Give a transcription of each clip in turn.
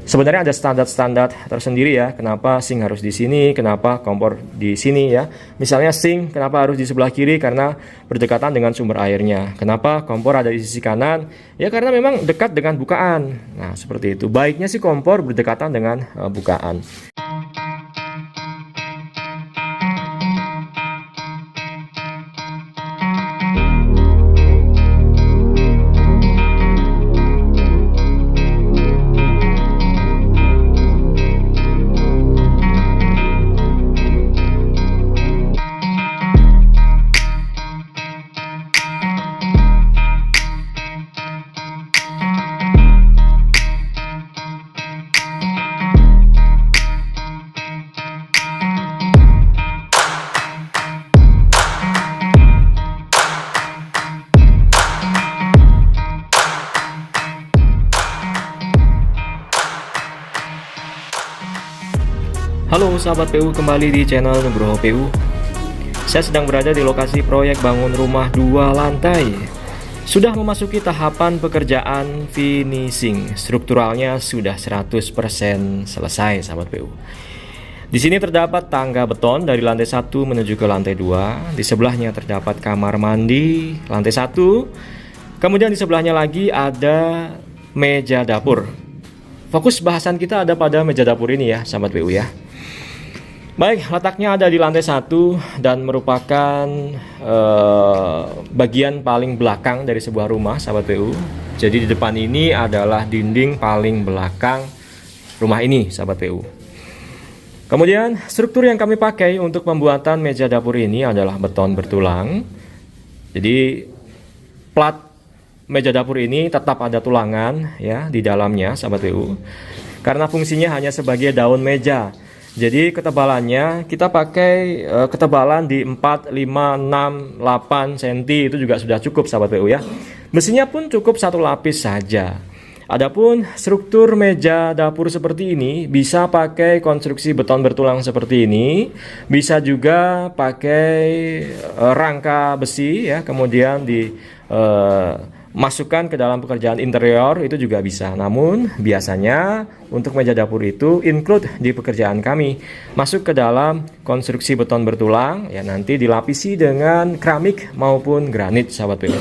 Sebenarnya ada standar-standar tersendiri ya, kenapa sink harus di sini, kenapa kompor di sini ya. Misalnya sink kenapa harus di sebelah kiri, karena berdekatan dengan sumber airnya. Kenapa kompor ada di sisi kanan? Ya karena memang dekat dengan bukaan. Nah, seperti itu. Baiknya sih kompor berdekatan dengan bukaan. Halo sahabat PU, kembali di channel Nugroho PU. Saya sedang berada di lokasi proyek bangun rumah 2 lantai. Sudah memasuki tahapan pekerjaan finishing. Strukturalnya sudah 100% selesai sahabat PU. Di sini terdapat tangga beton dari lantai 1 menuju ke lantai 2. Di sebelahnya terdapat kamar mandi lantai 1. Kemudian di sebelahnya lagi ada meja dapur. Fokus bahasan kita ada pada meja dapur ini ya sahabat PU ya. Baik, letaknya ada di lantai 1 dan merupakan bagian paling belakang dari sebuah rumah sahabat PU. Jadi di depan ini adalah dinding paling belakang rumah ini sahabat PU. Kemudian struktur yang kami pakai untuk pembuatan meja dapur ini adalah beton bertulang. Jadi plat meja dapur ini tetap ada tulangan ya di dalamnya sahabat PU. Karena fungsinya hanya sebagai daun meja. Jadi ketebalannya kita pakai ketebalan di 4, 5, 6, 8 cm itu juga sudah cukup sahabat PU ya. Besinya pun cukup 1 lapis saja. Adapun struktur meja dapur seperti ini bisa pakai konstruksi beton bertulang seperti ini, bisa juga pakai rangka besi ya, kemudian masukkan ke dalam pekerjaan interior itu juga bisa. Namun biasanya untuk meja dapur itu include di pekerjaan kami masuk ke dalam konstruksi beton bertulang ya, nanti dilapisi dengan keramik maupun granit sahabat PU.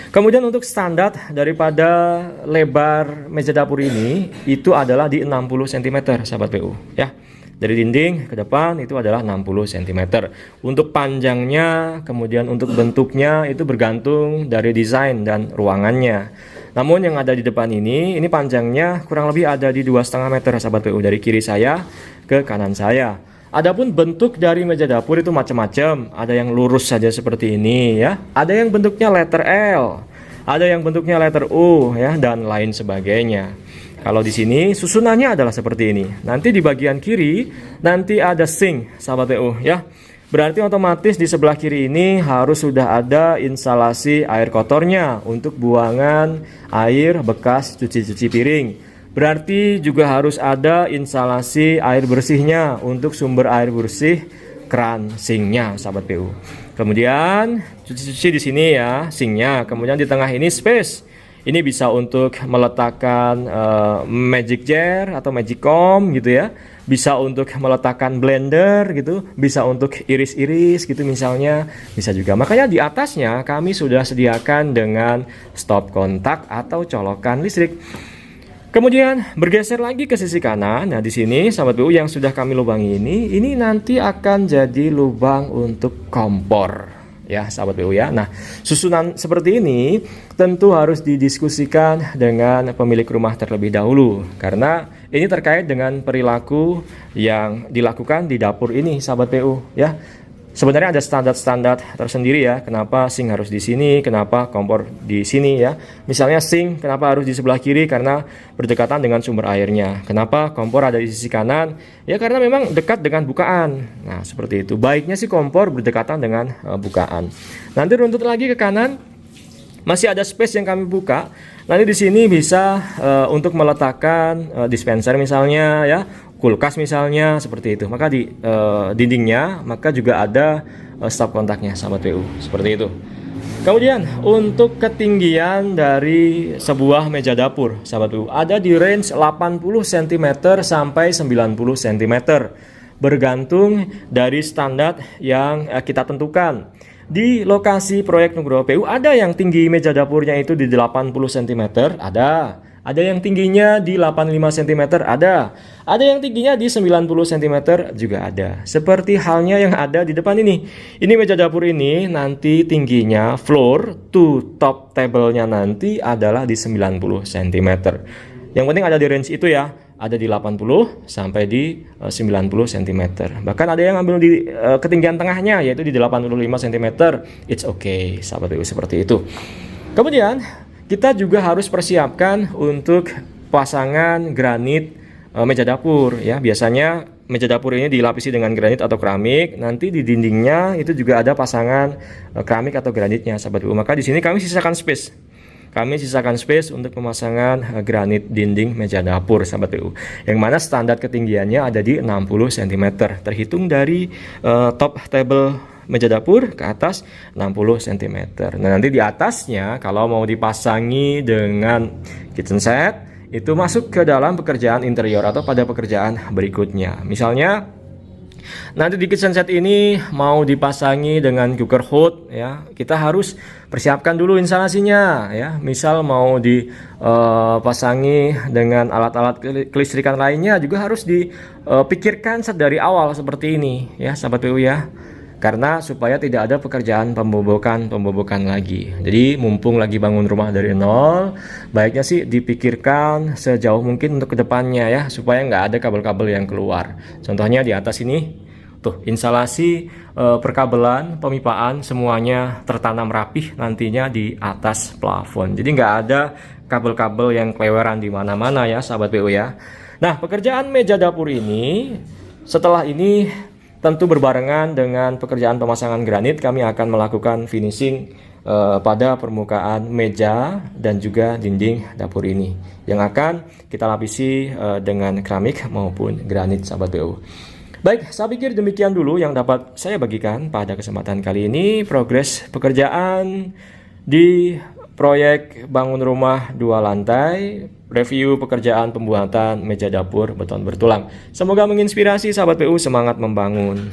Kemudian untuk standar daripada lebar meja dapur ini itu adalah di 60 cm sahabat PU ya. Dari dinding ke depan itu adalah 60 cm. Untuk panjangnya, kemudian untuk bentuknya itu bergantung dari desain dan ruangannya. Namun yang ada di depan ini panjangnya kurang lebih ada di 2,5 meter sahabat PU, dari kiri saya ke kanan saya. Adapun bentuk dari meja dapur itu macam-macam. Ada yang lurus saja seperti ini ya. Ada yang bentuknya letter L, ada yang bentuknya letter U ya, dan lain sebagainya. Kalau di sini susunannya adalah seperti ini. Nanti di bagian kiri nanti ada sink sahabat PU ya. Berarti otomatis di sebelah kiri ini harus sudah ada instalasi air kotornya untuk buangan air bekas cuci-cuci piring. Berarti juga harus ada instalasi air bersihnya untuk sumber air bersih keran sinknya sahabat PU. Kemudian cuci-cuci di sini ya sinknya. Kemudian di tengah ini space. Ini bisa untuk meletakkan magic jar atau magic comb gitu ya. Bisa untuk meletakkan blender gitu, bisa untuk iris-iris gitu misalnya, bisa juga. Makanya di atasnya kami sudah sediakan dengan stop kontak atau colokan listrik. Kemudian bergeser lagi ke sisi kanan. Nah, di sini sahabat PU yang sudah kami lubangi ini nanti akan jadi lubang untuk kompor. Ya sahabat PU ya. Nah, susunan seperti ini tentu harus didiskusikan dengan pemilik rumah terlebih dahulu, karena ini terkait dengan perilaku yang dilakukan di dapur ini sahabat PU ya. Sebenarnya ada standar-standar tersendiri ya, kenapa sink harus di sini, kenapa kompor di sini ya. Misalnya sink kenapa harus di sebelah kiri, karena berdekatan dengan sumber airnya. Kenapa kompor ada di sisi kanan? Ya karena memang dekat dengan bukaan. Nah, seperti itu. Baiknya sih kompor berdekatan dengan bukaan. Nanti runtut lagi ke kanan, masih ada space yang kami buka. Nanti di sini bisa untuk meletakkan dispenser misalnya ya, kulkas misalnya seperti itu. Maka di dindingnya maka juga ada stop kontaknya sahabat PU seperti itu. Kemudian untuk ketinggian dari sebuah meja dapur, sahabat PU, ada di range 80 cm sampai 90 cm. Bergantung dari standar yang kita tentukan. Di lokasi proyek Nugroho PU ada yang tinggi meja dapurnya itu di 80 cm, ada yang tingginya di 85 cm, ada yang tingginya di 90 cm juga ada. Seperti halnya yang ada di depan ini. Ini meja dapur ini nanti tingginya floor to top table-nya nanti adalah di 90 cm. Yang penting ada di range itu ya, ada di 80 sampai di 90 cm. Bahkan ada yang ambil di ketinggian tengahnya yaitu di 85 cm. It's okay, sahabat PU, seperti itu. Kemudian kita juga harus persiapkan untuk pasangan granit meja dapur ya. Biasanya meja dapur ini dilapisi dengan granit atau keramik. Nanti di dindingnya itu juga ada pasangan keramik atau granitnya, sahabat PU. Maka di sini kami sisakan space. Kami sisakan space untuk pemasangan granit dinding meja dapur, sahabat PU. Yang mana standar ketinggiannya ada di 60 cm. Terhitung dari top table meja dapur ke atas 60 cm. Nah, nanti di atasnya kalau mau dipasangi dengan kitchen set itu masuk ke dalam pekerjaan interior atau pada pekerjaan berikutnya. Misalnya nanti di kitchen set ini mau dipasangi dengan cooker hood ya, kita harus persiapkan dulu instalasinya ya. Misal mau dipasangi dengan alat-alat kelistrikan lainnya juga harus dipikirkan dari awal seperti ini ya, sahabat PU ya. Karena supaya tidak ada pekerjaan pembobokan lagi. Jadi mumpung lagi bangun rumah dari nol, baiknya sih dipikirkan sejauh mungkin untuk kedepannya ya, supaya nggak ada kabel-kabel yang keluar. Contohnya di atas ini, tuh instalasi perkabelan, pemipaan semuanya tertanam rapih nantinya di atas plafon. Jadi nggak ada kabel-kabel yang keleweran di mana-mana ya, sahabat PU ya. Nah, pekerjaan meja dapur ini setelah ini tentu berbarengan dengan pekerjaan pemasangan granit, kami akan melakukan finishing pada permukaan meja dan juga dinding dapur ini yang akan kita lapisi dengan keramik maupun granit, sahabat PU. Baik, saya pikir demikian dulu yang dapat saya bagikan pada kesempatan kali ini. Progres pekerjaan di proyek bangun rumah 2 lantai, review pekerjaan pembuatan meja dapur beton bertulang. Semoga menginspirasi sahabat PU semangat membangun.